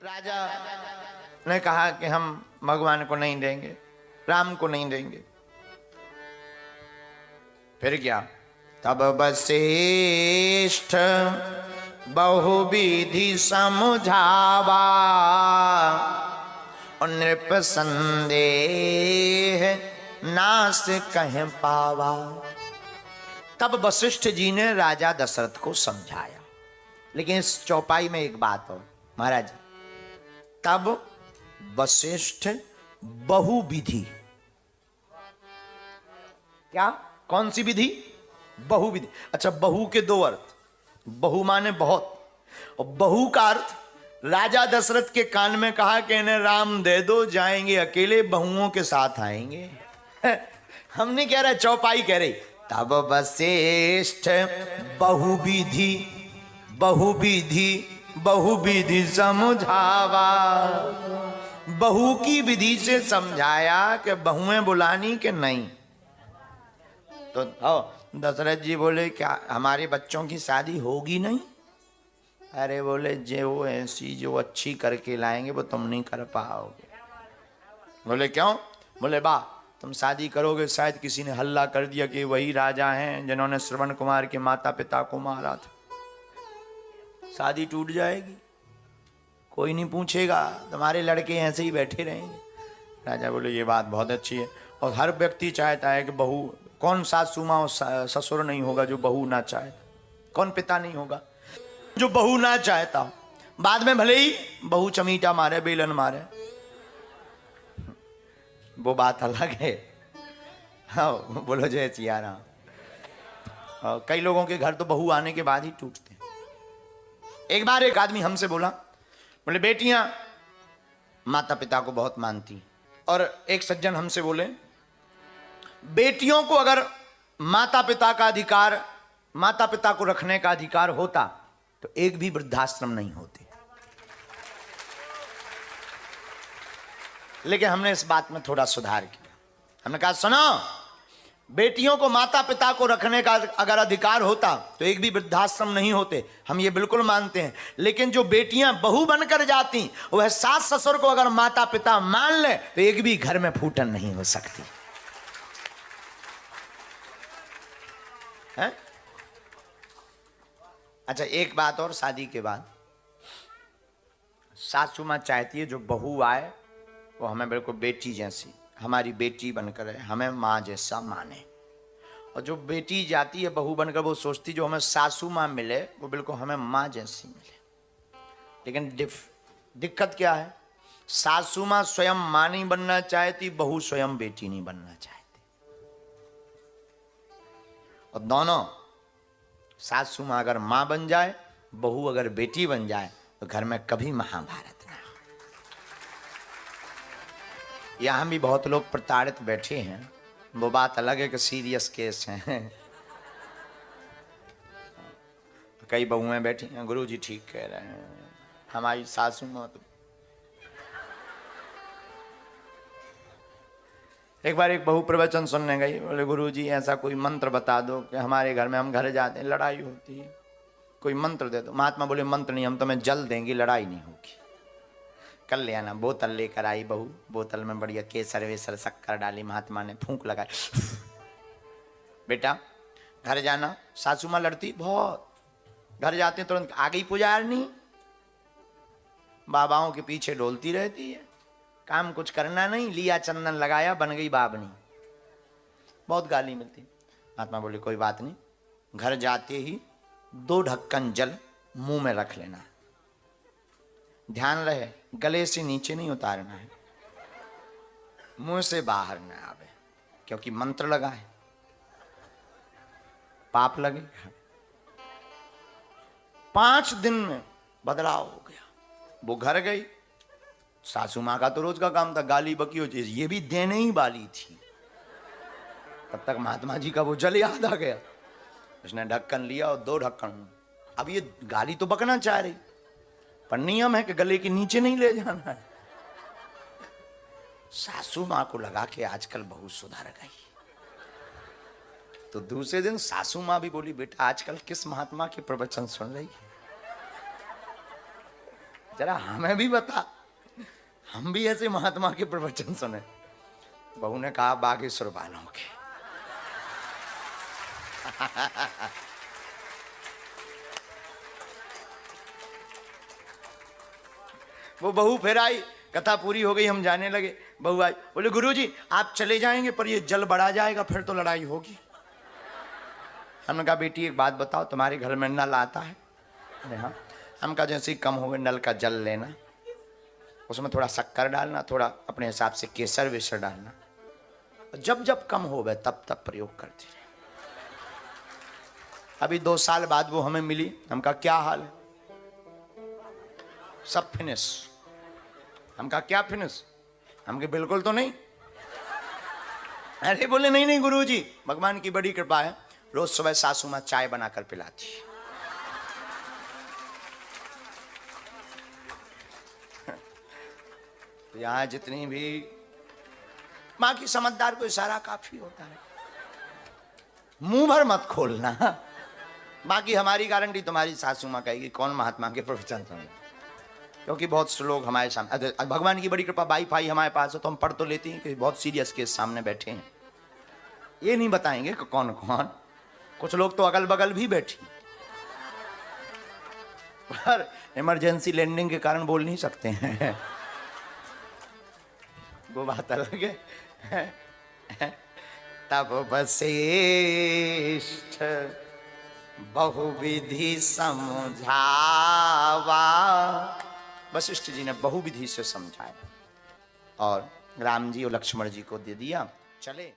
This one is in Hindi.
राजा ने कहा कि हम भगवान को नहीं देंगे, राम को नहीं देंगे। फिर क्या? तब वशिष्ठ बहुविधि समझावा और नृप संदेह नास कह पावा। तब वशिष्ठ जी ने राजा दशरथ को समझाया। लेकिन इस चौपाई में एक बात हो महाराज, तब वशिष्ठ बहुविधि, क्या कौन सी विधि? बहुविधि। अच्छा, बहु के दो अर्थ, बहु माने बहुत, और बहु का अर्थ राजा दशरथ के कान में कहा कि इन्हें राम दे दो, जाएंगे अकेले, बहुओं के साथ आएंगे। हम नहीं कह रहे, चौपाई कह रही। तब वशिष्ठ बहुविधि बहुविधि बहुविधि समझावा, बहू की विधि से समझाया कि बहुएं बुलानी कि नहीं। तो दशरथ जी बोले क्या हमारे बच्चों की शादी होगी नहीं? अरे बोले जो ऐसी जो अच्छी करके लाएंगे वो तुम नहीं कर पाओगे। बोले क्यों? बोले बा तुम शादी करोगे, शायद किसी ने हल्ला कर दिया कि वही राजा हैं जिन्होंने श्रवण कुमार के माता पिता को मारा था, शादी टूट जाएगी, कोई नहीं पूछेगा, तुम्हारे लड़के ऐसे ही बैठे रहेंगे। राजा बोले ये बात बहुत अच्छी है, और हर व्यक्ति चाहता है कि बहू, कौन सासू माँ और ससुर नहीं होगा जो बहू ना चाहे? कौन पिता नहीं होगा जो बहू ना चाहता हो? बाद में भले ही बहू चमीटा मारे, बेलन मारे, वो बात अलग है। हाँ बोलो जय सिया राम। कई लोगों के घर तो बहू आने के बाद ही टूटते हैं। एक बार एक आदमी हमसे बोला, बोले बेटियां माता पिता को बहुत मानती, और एक सज्जन हमसे बोले बेटियों को अगर माता पिता का अधिकार, माता पिता को रखने का अधिकार होता तो एक भी वृद्धाश्रम नहीं होते। लेकिन हमने इस बात में थोड़ा सुधार किया। हमने कहा सुनो, बेटियों को माता पिता को रखने का अगर अधिकार होता तो एक भी वृद्धाश्रम नहीं होते, हम ये बिल्कुल मानते हैं। लेकिन जो बेटियां बहू बनकर जाती, वह सास ससुर को अगर माता पिता मान ले तो एक भी घर में फूटन नहीं हो सकती है? अच्छा एक बात और, शादी के बाद सासू मां चाहती है जो बहू आए वो हमें बिल्कुल बेटी जैसी, हमारी बेटी बनकर रहे, हमें माँ जैसा माने। और जो बेटी जाती है बहू बनकर, वो सोचती जो हमें सासू माँ मिले वो बिल्कुल हमें माँ जैसी मिले। लेकिन दिक्कत क्या है? सासू माँ स्वयं माँ नहीं बनना चाहती, बहू स्वयं बेटी नहीं बनना चाहती। और दोनों, सासू माँ अगर माँ बन जाए, बहू अगर बेटी बन जाए, तो घर में कभी महाभारत ना हो। यहां भी बहुत लोग प्रताड़ित बैठे हैं, वो बात अलग है कि सीरियस केस हैं। कई बहुएं बैठी हैं, गुरुजी ठीक कह रहे हैं, हमारी सासू माँ तो। एक बार एक बहू प्रवचन सुनने गई, बोले गुरुजी ऐसा कोई मंत्र बता दो कि हमारे घर में, हम घर जाते हैं लड़ाई होती है, कोई मंत्र दे दो। महात्मा बोले मंत्र नहीं, हम तुम्हें जल देंगे, लड़ाई नहीं होगी। कर ले आना। बोतल लेकर आई बहू, बोतल में बढ़िया केसर वेसर शक्कर डाली, महात्मा ने फूंक लगाई। बेटा घर जाना। सासू माँ लड़ती बहुत, घर जाते तुरंत आ गई पुजारनी, बाबाओं के पीछे डोलती रहती है, काम कुछ करना नहीं, लिया चंदन लगाया, बन गई बाबनी, बहुत गाली मिलती। महात्मा बोले कोई बात नहीं, घर जाते ही 2 ढक्कन जल मुंह में रख लेना, ध्यान रहे गले से नीचे नहीं उतारना है, मुंह से बाहर न आवे, क्योंकि मंत्र लगा है, पाप लगेगा। 5 दिन में बदलाव हो गया। वो घर गई, सासू माँ का तो रोज का काम था गाली बकी हो, ये भी देने ही वाली थी। तब तक महात्मा जी का वो जल याद आ गया, उसने ढक्कन लिया और 2 ढक्कन। अब ये गाली तो बकना चाह रही, पर नियम है कि गले के नीचे नहीं ले जाना है। सासू माँ को लगा कि आजकल बहुत सुधर गई, तो दूसरे दिन सासू माँ भी बोली बेटा आजकल किस महात्मा के प्रवचन सुन रही है? जरा हमें भी बता, हम भी ऐसे महात्मा के प्रवचन सुने। बहू ने कहा बागेश्वर बानों के। वो बहू फिर आई, कथा पूरी हो गई, हम जाने लगे। बहू आई, बोले गुरुजी आप चले जाएंगे पर ये जल बढ़ा जाएगा, फिर तो लड़ाई होगी। हमने कहा बेटी एक बात बताओ, तुम्हारे घर में नल आता है? अरे हाँ। हम कहा जैसे ही कम हो गए नल का जल लेना, उसमें थोड़ा शक्कर डालना, थोड़ा अपने हिसाब से केसर वेसर डालना, जब जब कम हो गए तब तब प्रयोग करती रहे। अभी 2 साल बाद वो हमें मिली। हम कहा क्या हाल है? सब फिनिश। हम कहा क्या फिनिश? हम कहा बिल्कुल तो नहीं। अरे बोले नहीं नहीं गुरुजी, भगवान की बड़ी कृपा है, रोज सुबह सासू मां चाय बनाकर पिलाती है। तो यहां जितनी भी मां की समझदार को इशारा काफी होता है, मुंह भर मत खोलना। बाकी हमारी गारंटी तुम्हारी सासू मां कहेगी कौन महात्मा के प्रवचन सुने, क्योंकि बहुत से लोग हमारे सामने, भगवान की बड़ी कृपा वाईफाई हमारे पास है तो हम पढ़ तो लेते हैं कि बहुत सीरियस केस सामने बैठे हैं। ये नहीं बताएंगे कि कौन कौन, कुछ लोग तो अगल बगल भी बैठे पर इमरजेंसी लैंडिंग के कारण बोल नहीं सकते हैं। वो बात अलग है। तब वशिष्ठ बहुविधि समझावा, वशिष्ठ जी ने बहुविधि से समझाया और राम जी और लक्ष्मण जी को दे दिया। चले।